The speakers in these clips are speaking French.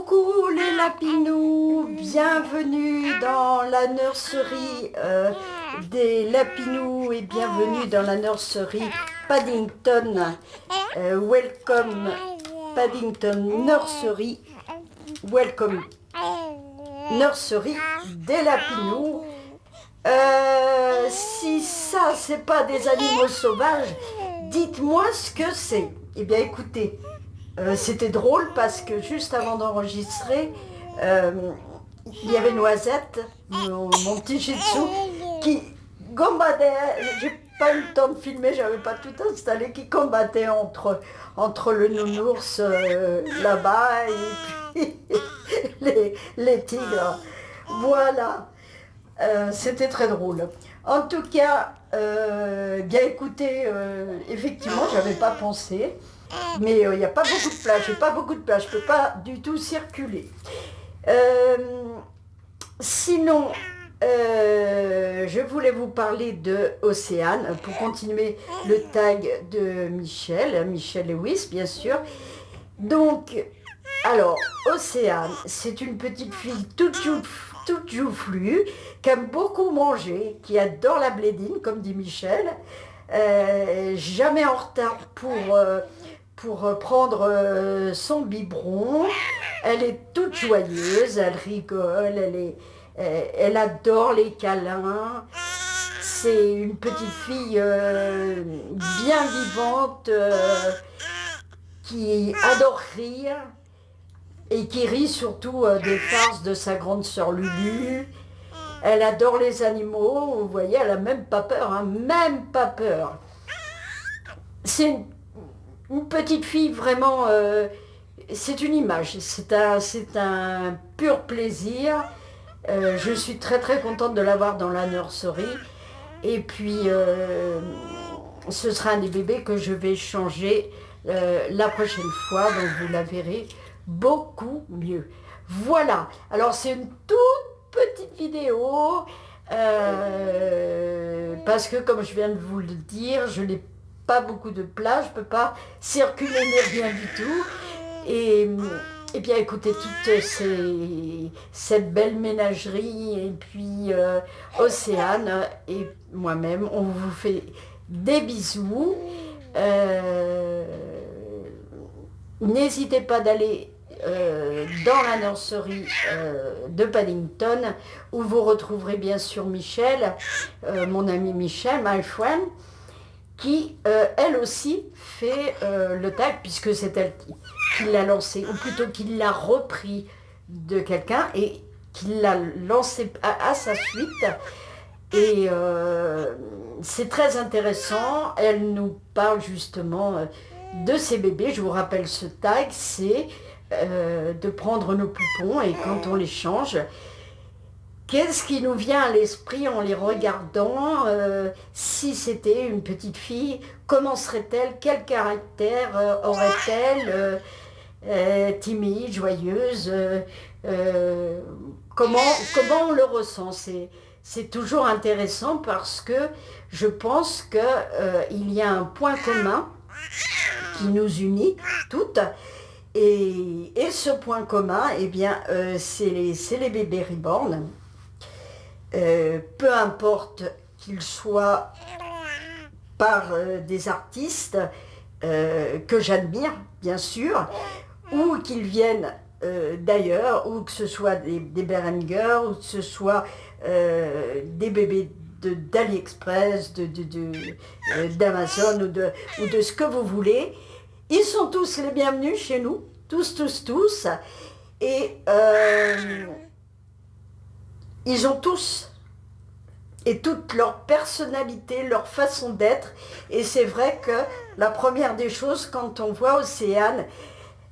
Coucou les lapinous, bienvenue dans la nurserie des lapinous et bienvenue dans la nurserie Paddington. Welcome Paddington Nursery, welcome nurserie des lapinous. Si ça c'est pas des animaux sauvages, dites-moi ce que c'est. Eh bien écoutez, c'était drôle parce que juste avant d'enregistrer, il y avait Noisette, mon petit shih tzu, qui combattait, j'ai pas eu le temps de filmer, j'avais pas tout installé, qui combattait entre le nounours là-bas et puis les tigres. Voilà, c'était très drôle. En tout cas, bien écoutez, effectivement, j'avais pas pensé. Mais il n'y a pas beaucoup de place, j'ai pas beaucoup de place, je ne peux pas du tout circuler. Sinon, je voulais vous parler de Océane, pour continuer le tag de Michel Lewis, bien sûr. Donc, alors, Océane, c'est une petite fille toute joufflue, qui aime beaucoup manger, qui adore la blédine, comme dit Michel, jamais en retard pour prendre son biberon. Elle est toute joyeuse, elle rigole, elle adore les câlins. C'est une petite fille bien vivante qui adore rire et qui rit surtout des farces de sa grande sœur Lulu. Elle adore les animaux, vous voyez, elle n'a même pas peur, hein, même pas peur. C'est une petite fille vraiment, c'est une image, c'est un pur plaisir. Je suis très très contente de l'avoir dans la nurserie. Et puis, ce sera un des bébés que je vais changer la prochaine fois, donc vous la verrez beaucoup mieux. Voilà, alors c'est une toute petite vidéo, parce que comme je viens de vous le dire, je n'ai pas beaucoup de place, je ne peux pas circuler ni rien du tout. Et bien écoutez, toute cette belle ménagerie et puis Océane et moi-même, on vous fait des bisous. N'hésitez pas d'aller dans la nurserie de Paddington, où vous retrouverez bien sûr Michel, mon ami Michel, my friend, qui elle aussi fait le tag, puisque c'est elle qui l'a lancé, ou plutôt qui l'a repris de quelqu'un et qui l'a lancé à sa suite. Et c'est très intéressant, elle nous parle justement de ses bébés. Je vous rappelle ce tag, c'est de prendre nos poupons et quand on les change, qu'est-ce qui nous vient à l'esprit en les regardant? Si c'était une petite fille, comment serait-elle? Quel caractère aurait-elle? Timide, joyeuse, comment on le ressent? C'est toujours intéressant parce que je pense qu'il y a un point commun qui nous unit toutes. Et ce point commun, eh bien, c'est les bébés reborn. Peu importe qu'ils soient par des artistes que j'admire, bien sûr, ou qu'ils viennent d'ailleurs, ou que ce soit des Behringer, ou que ce soit des bébés d'AliExpress, d'Amazon, ou de ce que vous voulez. Ils sont tous les bienvenus chez nous, tous. Et ils ont tous et toute leur personnalité, leur façon d'être. Et c'est vrai que la première des choses, quand on voit Océane,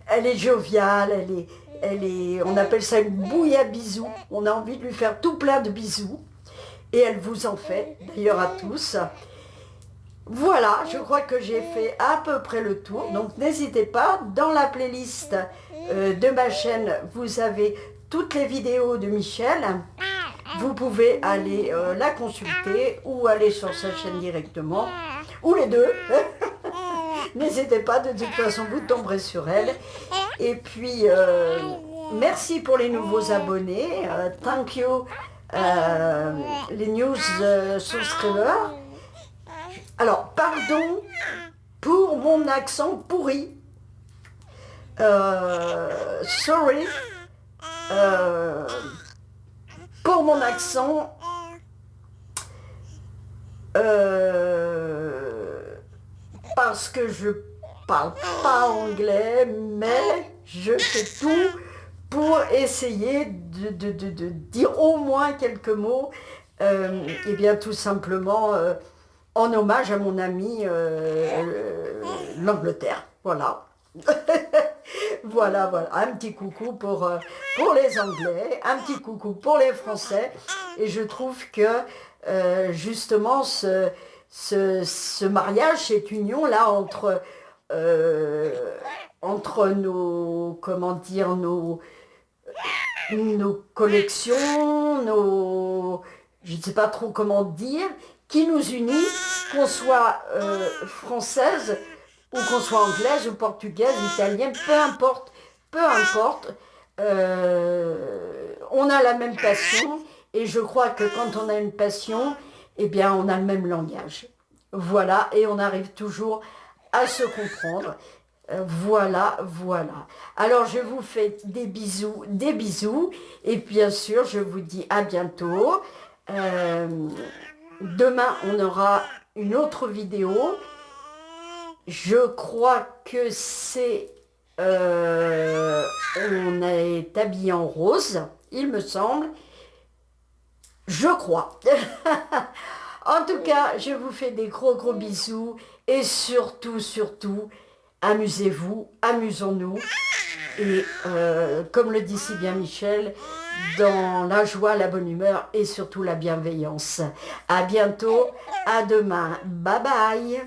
elle est joviale, on appelle ça une bouille à bisous. On a envie de lui faire tout plein de bisous. Et elle vous en fait, d'ailleurs à tous. Voilà, je crois que j'ai fait à peu près le tour. Donc n'hésitez pas, dans la playlist de ma chaîne, vous avez toutes les vidéos de Michel. Vous pouvez aller la consulter ou aller sur sa chaîne directement, ou les deux. N'hésitez pas, de toute façon vous tomberez sur elle. Et puis merci pour les nouveaux abonnés. Thank you, les news subscribers. Alors, pardon pour mon accent pourri. Sorry pour mon accent. Parce que je parle pas anglais, mais je fais tout pour essayer de dire au moins quelques mots, et bien tout simplement en hommage à mon ami l'Angleterre. Voilà. Voilà, voilà. Un petit coucou pour les Anglais, un petit coucou pour les Français. Et je trouve que justement ce mariage, cette union-là entre nos, comment dire, nos collections, je ne sais pas trop comment dire, qui nous unit, qu'on soit française ou qu'on soit anglaise ou portugaise, italienne, peu importe, on a la même passion et je crois que quand on a une passion, eh bien on a le même langage. Voilà, et on arrive toujours à se comprendre. Voilà, voilà. Alors je vous fais des bisous, et bien sûr je vous dis à bientôt. Demain on aura une autre vidéo. Je crois que c'est... on est habillé en rose, il me semble. Je crois. En tout cas, je vous fais des gros bisous. Et surtout, amusez-vous, amusons-nous. Et comme le dit si bien Michel, dans la joie, la bonne humeur et surtout la bienveillance. À bientôt, à demain. Bye bye.